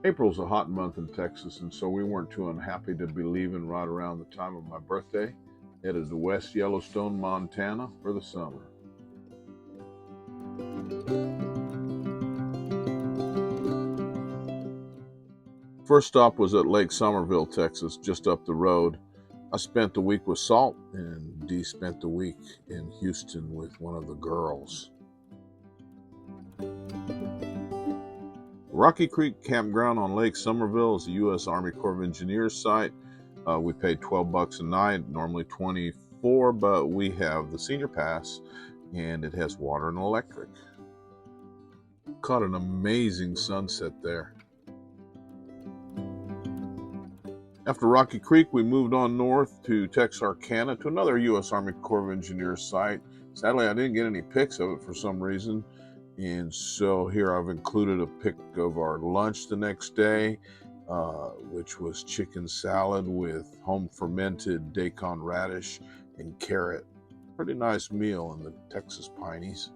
April's a hot month in Texas, and so we weren't too unhappy to be leaving right around the time of my birthday. Headed to West Yellowstone, Montana for the summer. First stop was at Lake Somerville, Texas, just up the road. I spent the week with Salt, and Dee spent the week in Houston with one of the girls. Rocky Creek Campground on Lake Somerville is a U.S. Army Corps of Engineers site. We paid $12 a night, normally $24, but we have the senior pass, and it has water and electric. Caught an amazing sunset there. After Rocky Creek, we moved on north to Texarkana to another U.S. Army Corps of Engineers site. Sadly, I didn't get any pics of it for some reason, and so here I've included a pic of our lunch the next day, which was chicken salad with home fermented Daikon radish and carrot. Pretty nice meal in the Texas Pineys.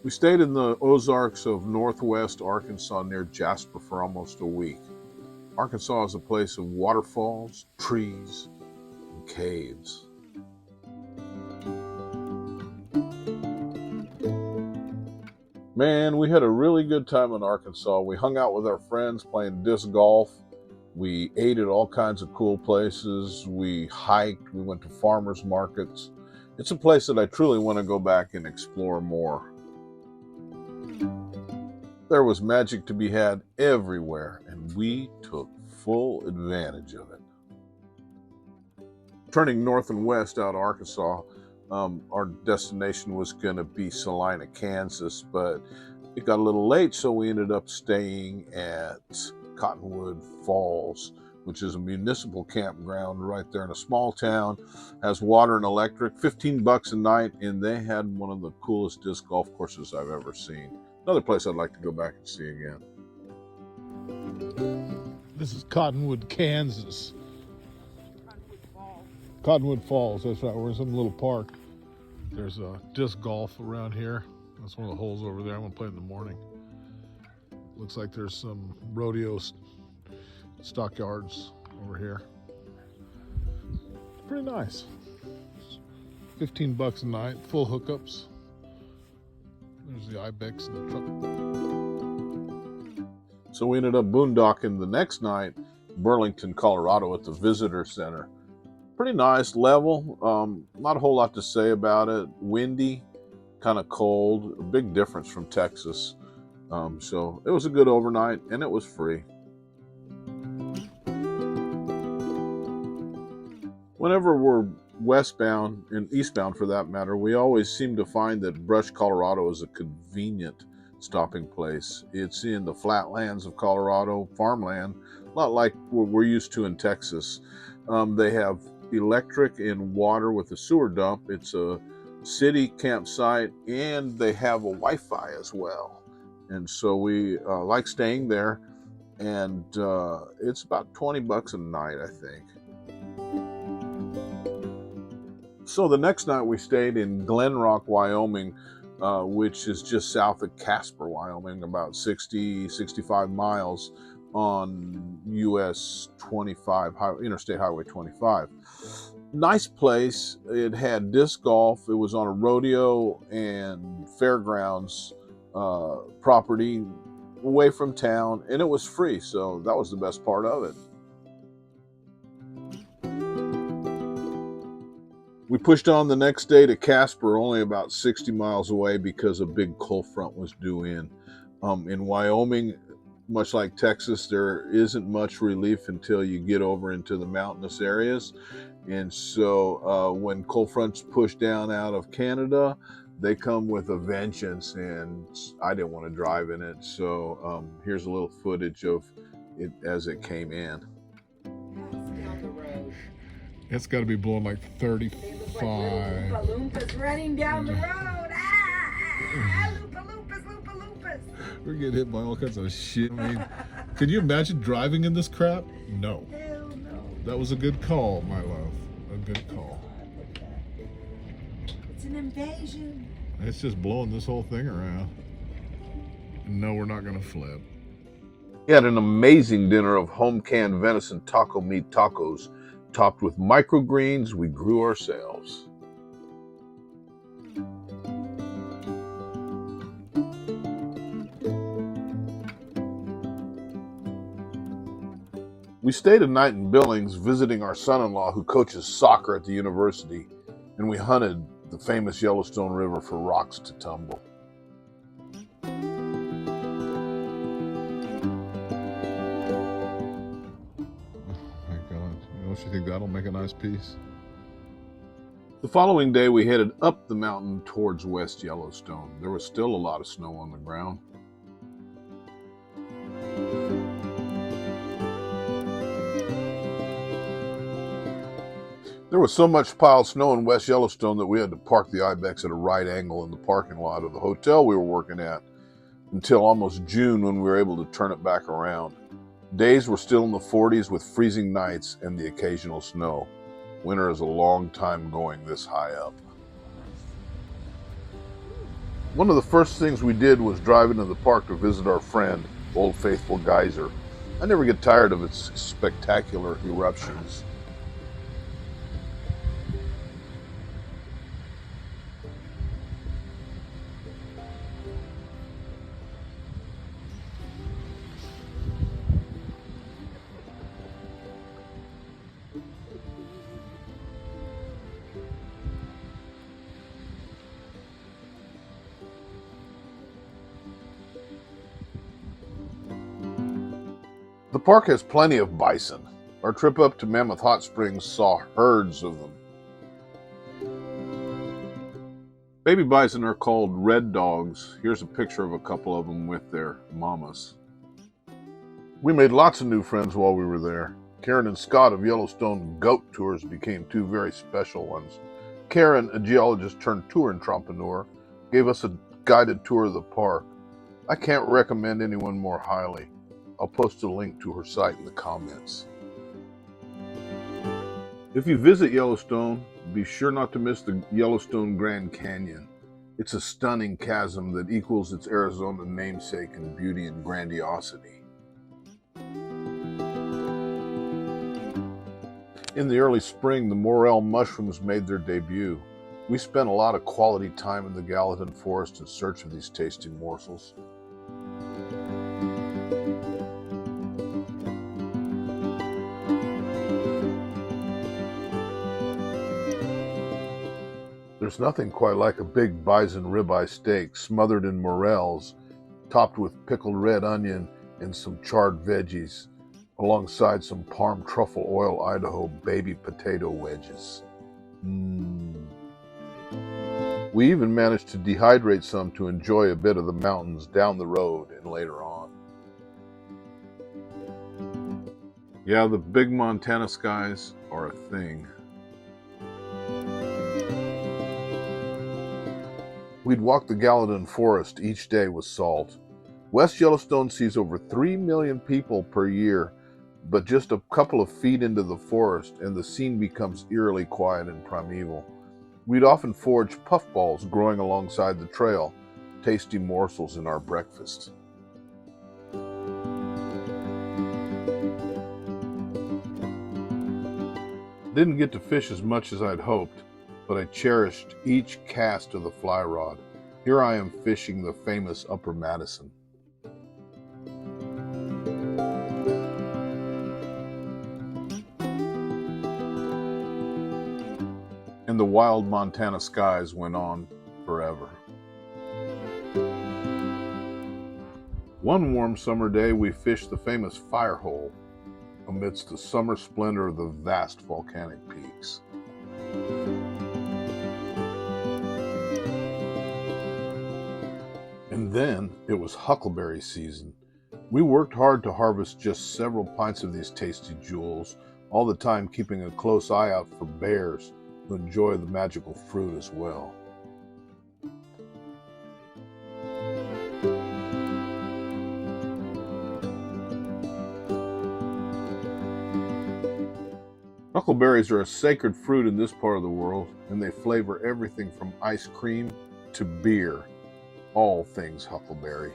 We stayed in the Ozarks of northwest Arkansas near Jasper for almost a week. Arkansas is a place of waterfalls, trees, and caves. Man, we had a really good time in Arkansas. We hung out with our friends playing disc golf. We ate at all kinds of cool places. We hiked. We went to farmers markets. It's a place that I truly want to go back and explore more. There was magic to be had everywhere, and we took full advantage of it. Turning north and west out of Arkansas, our destination was going to be Salina, Kansas, but it got a little late, so we ended up staying at Cottonwood Falls, which is a municipal campground right there in a small town, has water and electric, $15 a night, and they had one of the coolest disc golf courses I've ever seen. Another place I'd like to go back and see again. This is Cottonwood, Kansas. Cottonwood Falls, that's right. We're in some little park. There's a disc golf around here. That's one of the holes over there. I'm going to play in the morning. Looks like there's some rodeo stockyards over here. It's pretty nice. $15 a night, full hookups. There's the ibex in the truck. So we ended up boondocking the next night, Burlington, Colorado, at the Visitor Center. Pretty nice, level. Not a whole lot to say about it. Windy, kind of cold. A big difference from Texas. So it was a good overnight, and it was free. Whenever we're westbound and eastbound for that matter, we always seem to find that Brush, Colorado is a convenient stopping place. It's in the flatlands of Colorado, farmland, a lot like what we're used to in Texas. They have electric and water with a sewer dump. It's a city campsite, and they have a Wi-Fi as well. And so we like staying there, and it's about $20 a night, I think. So the next night we stayed in Glen Rock, Wyoming, which is just south of Casper, Wyoming, about 65 miles on US 25, Interstate Highway 25. Nice place. It had disc golf. It was on a rodeo and fairgrounds property away from town, and it was free, so that was the best part of it. We pushed on the next day to Casper, only about 60 miles away because a big cold front was due in. In Wyoming, much like Texas, there isn't much relief until you get over into the mountainous areas. And so when cold fronts push down out of Canada, they come with a vengeance, and I didn't want to drive in it. So here's a little footage of it as it came in. Down the road. It's got to be blowing like They look 35. like little Oompa Loompas running down the road. Loompa Loompas, Loompa Loompas. We're getting hit by all kinds of shit. I mean, could you imagine driving in this crap? No. Hell no. That was a good call, my love. A good call. It's an invasion. It's just blowing this whole thing around. No, we're not going to flip. We had an amazing dinner of home canned venison taco meat tacos, topped with microgreens we grew ourselves. We stayed a night in Billings visiting our son-in-law who coaches soccer at the university, and we hunted the famous Yellowstone River for rocks to tumble. Don't you think that'll make a nice piece? The following day, we headed up the mountain towards West Yellowstone. There was still a lot of snow on the ground. There was so much piled snow in West Yellowstone that we had to park the Ibex at a right angle in the parking lot of the hotel we were working at until almost June, when we were able to turn it back around. Days were still in the 40s with freezing nights and the occasional snow. Winter is a long time going this high up. One of the first things we did was drive into the park to visit our friend, Old Faithful Geyser. I never get tired of its spectacular eruptions. The park has plenty of bison. Our trip up to Mammoth Hot Springs saw herds of them. Baby bison are called red dogs. Here's a picture of a couple of them with their mamas. We made lots of new friends while we were there. Karen and Scott of Yellowstone Goat Tours became two very special ones. Karen, a geologist turned tour entrepreneur, gave us a guided tour of the park. I can't recommend anyone more highly. I'll post a link to her site in the comments. If you visit Yellowstone, be sure not to miss the Yellowstone Grand Canyon. It's a stunning chasm that equals its Arizona namesake in beauty and grandiosity. In the early spring, the morel mushrooms made their debut. We spent a lot of quality time in the Gallatin Forest in search of these tasty morsels. There's nothing quite like a big bison ribeye steak smothered in morels, topped with pickled red onion and some charred veggies, alongside some Parm truffle oil Idaho baby potato wedges. We even managed to dehydrate some to enjoy a bit of the mountains down the road and later on. Yeah, the big Montana skies are a thing. We'd walk the Gallatin Forest each day with salt. West Yellowstone sees over 3 million people per year, but just a couple of feet into the forest and the scene becomes eerily quiet and primeval. We'd often forage puffballs growing alongside the trail, tasty morsels in our breakfast. Didn't get to fish as much as I'd hoped, but I cherished each cast of the fly rod. Here I am fishing the famous Upper Madison. And the wild Montana skies went on forever. One warm summer day, we fished the famous Fire Hole amidst the summer splendor of the vast volcanic peaks. Then it was huckleberry season. We worked hard to harvest just several pints of these tasty jewels, all the time keeping a close eye out for bears who enjoy the magical fruit as well. Huckleberries are a sacred fruit in this part of the world, and they flavor everything from ice cream to beer. All things huckleberry.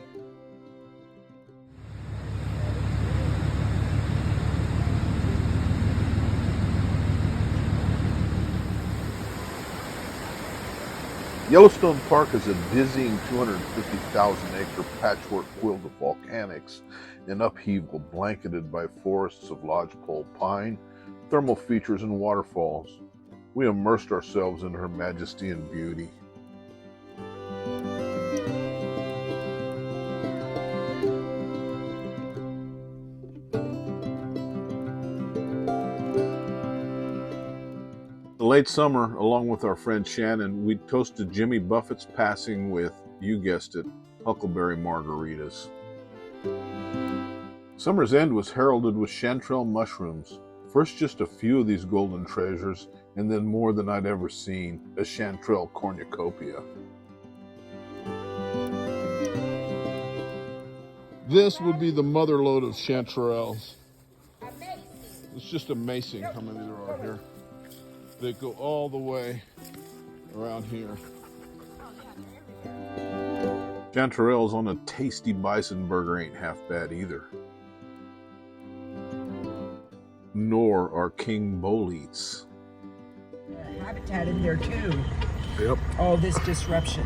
Yellowstone Park is a dizzying 250,000-acre patchwork quilt of volcanics in upheaval, blanketed by forests of lodgepole pine, thermal features, and waterfalls. We immersed ourselves in her majesty and beauty. In late summer, along with our friend Shannon, we toasted Jimmy Buffett's passing with, you guessed it, huckleberry margaritas. Summer's end was heralded with chanterelle mushrooms. First just a few of these golden treasures, and then more than I'd ever seen, a chanterelle cornucopia. This would be the mother lode of chanterelles. It's just amazing how many there are here. They go all the way around here. Chanterelles on a tasty bison burger ain't half bad either. Nor are king boletes. Habitat in there too. Yep. All this disruption.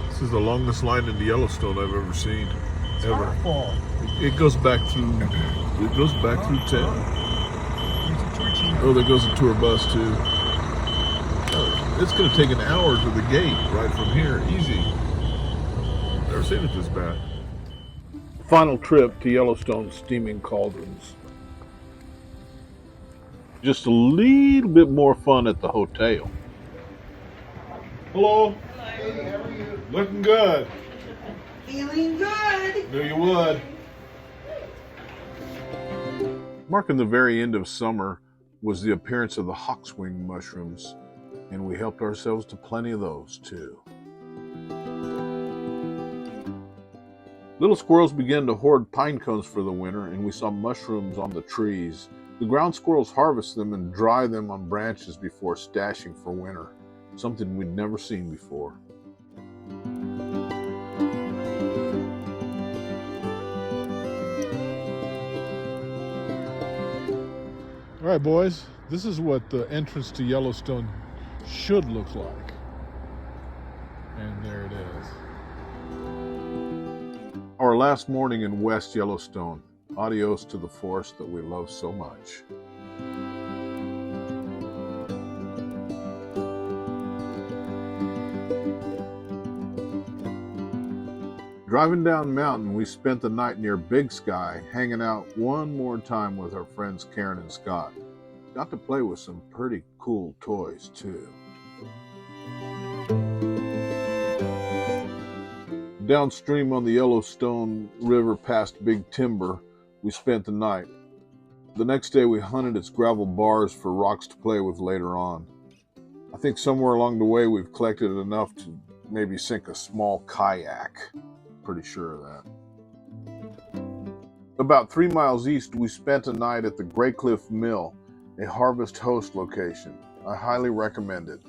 This is the longest line into Yellowstone I've ever seen. It's Ever. awful. It goes back through town. There's a Georgina. Oh, there goes a tour bus too. It's going to take an hour to the gate right from here, easy. Never seen it this bad. Final trip to Yellowstone steaming cauldrons. Just a little bit more fun at the hotel. Hello. Hey, how are you? Looking good. Feeling good. Knew you would. Marking the very end of summer was the appearance of the hawkswing mushrooms, and we helped ourselves to plenty of those too. Little squirrels began to hoard pine cones for the winter, and we saw mushrooms on the trees. The ground squirrels harvest them and dry them on branches before stashing for winter, something we'd never seen before. All right, boys. This is what the entrance to Yellowstone should look like. And there it is. Our last morning in West Yellowstone. Adios to the forest that we love so much. Driving down mountain, we spent the night near Big Sky, hanging out one more time with our friends Karen and Scott. Got to play with some pretty cool toys too. Downstream on the Yellowstone River past Big Timber, we spent the night. The next day we hunted its gravel bars for rocks to play with later on. I think somewhere along the way we've collected enough to maybe sink a small kayak. Pretty sure of that. About 3 miles east, we spent a night at the Grey Cliff Mill, a Harvest Host location. I highly recommend it.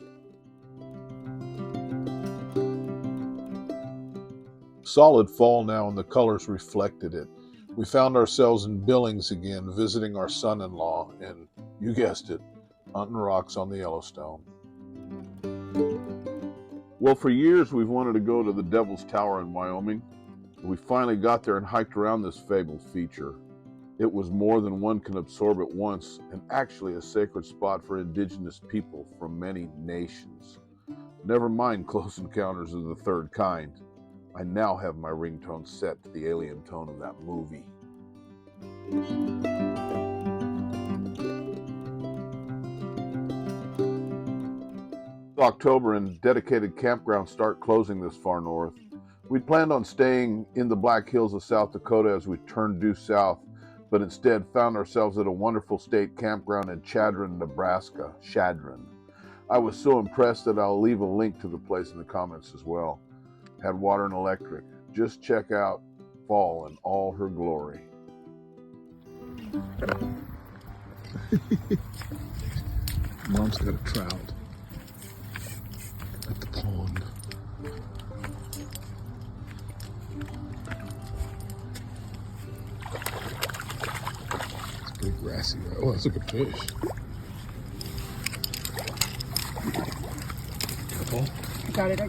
Solid fall now, and the colors reflected it. We found ourselves in Billings again, visiting our son-in-law, and you guessed it, hunting rocks on the Yellowstone. Well, for years we've wanted to go to the Devil's Tower in Wyoming. We finally got there and hiked around this fabled feature. It was more than one can absorb at once, and actually a sacred spot for indigenous people from many nations. Never mind Close Encounters of the Third Kind. I now have my ringtone set to the alien tone of that movie. October and dedicated campgrounds start closing this far north. We planned on staying in the Black Hills of South Dakota as we turned due south, but instead found ourselves at a wonderful state campground in Chadron, Nebraska. Chadron. I was so impressed that I'll leave a link to the place in the comments as well. Had water and electric. Just check out fall in all her glory. Mom's got a trout at the pond. It's pretty grassy. Oh, that's a good fish. Careful. I got it.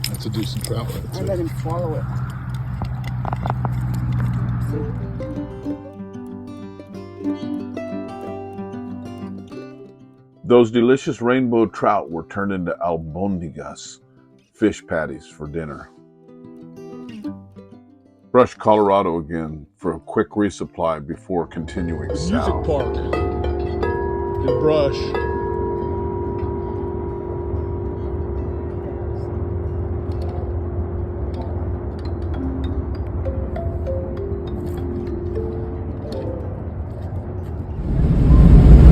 That's a decent trout. I let him swallow it. Those delicious rainbow trout were turned into albondigas, fish patties for dinner. Brush, Colorado again for a quick resupply before continuing The south. music park in Brush.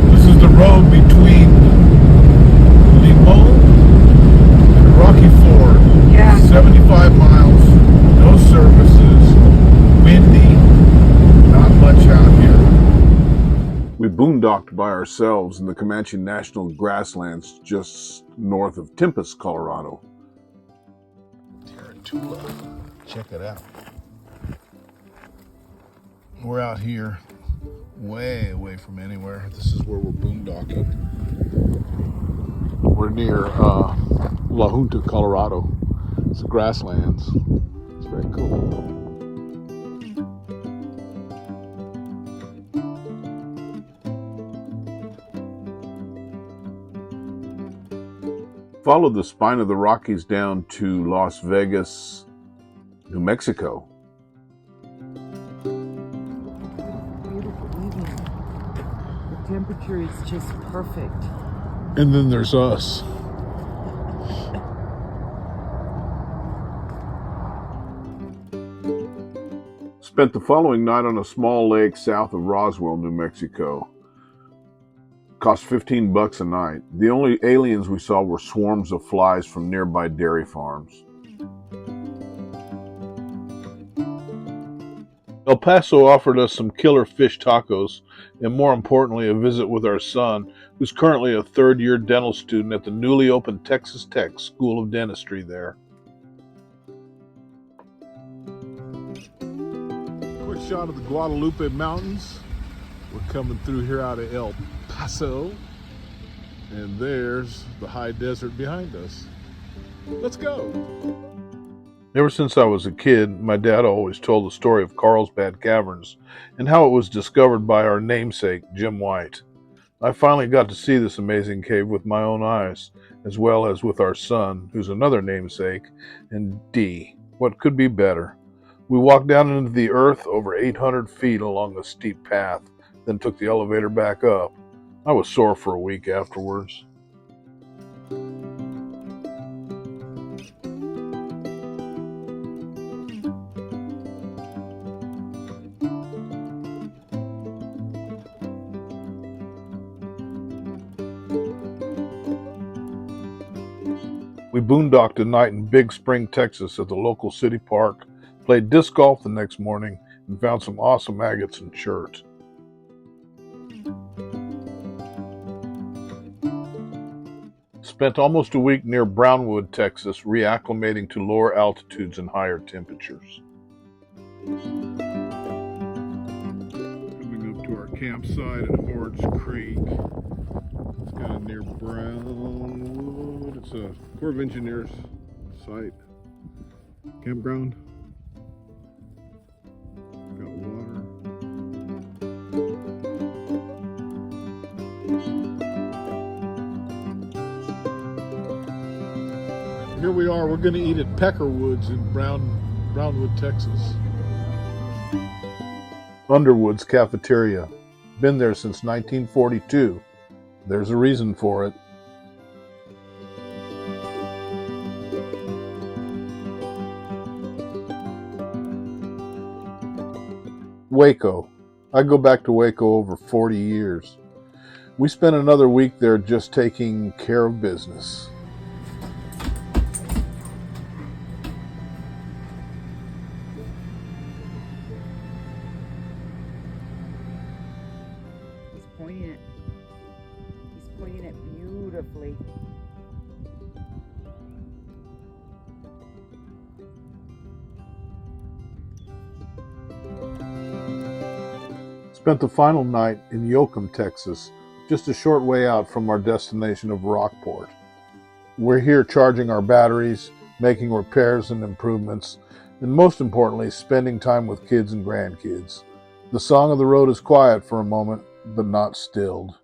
This is the road between Limon and Rocky Ford. Yeah. 75 miles, no services, windy, not much out here. We boondocked by ourselves in the Comanche National Grasslands just north of Tempest, Colorado. Tarantula. Check it out. We're out here way away from anywhere. This is where we're boondocking. We're near La Junta, Colorado. It's the grasslands. It's very cool. Followed the spine of the Rockies down to Las Vegas, New Mexico. Beautiful evening. The temperature is just perfect. And then there's us. Spent the following night on a small lake south of Roswell, New Mexico. Cost $15 a night. The only aliens we saw were swarms of flies from nearby dairy farms. El Paso offered us some killer fish tacos and, more importantly, a visit with our son, who's currently a third-year dental student at the newly opened Texas Tech School of Dentistry there. Quick shot of the Guadalupe Mountains. We're coming through here out of El Paso. And there's the high desert behind us. Let's go. Ever since I was a kid, my dad always told the story of Carlsbad Caverns and how it was discovered by our namesake, Jim White. I finally got to see this amazing cave with my own eyes, as well as with our son, who's another namesake, and D. What could be better? We walked down into the earth over 800 feet along a steep path, then took the elevator back up. I was sore for a week afterwards. We boondocked a night in Big Spring, Texas at the local city park, played disc golf the next morning, and found some awesome agates and chert. Spent almost a week near Brownwood, Texas, reacclimating to lower altitudes and higher temperatures. Coming up to our campsite at Orange Creek. It's kind of near Brownwood. It's a Corps of Engineers site. Campground. Got water. Here we are. We're going to eat at Peckerwood's in Brownwood, Texas. Underwood's Cafeteria. Been there since 1942. There's a reason for it. Waco. I go back to Waco over 40 years. We spent another week there just taking care of business. He's pointing it. He's pointing it beautifully. Spent the final night in Yoakum, Texas, just a short way out from our destination of Rockport. We're here charging our batteries, making repairs and improvements, and most importantly, spending time with kids and grandkids. The song of the road is quiet for a moment, but not stilled.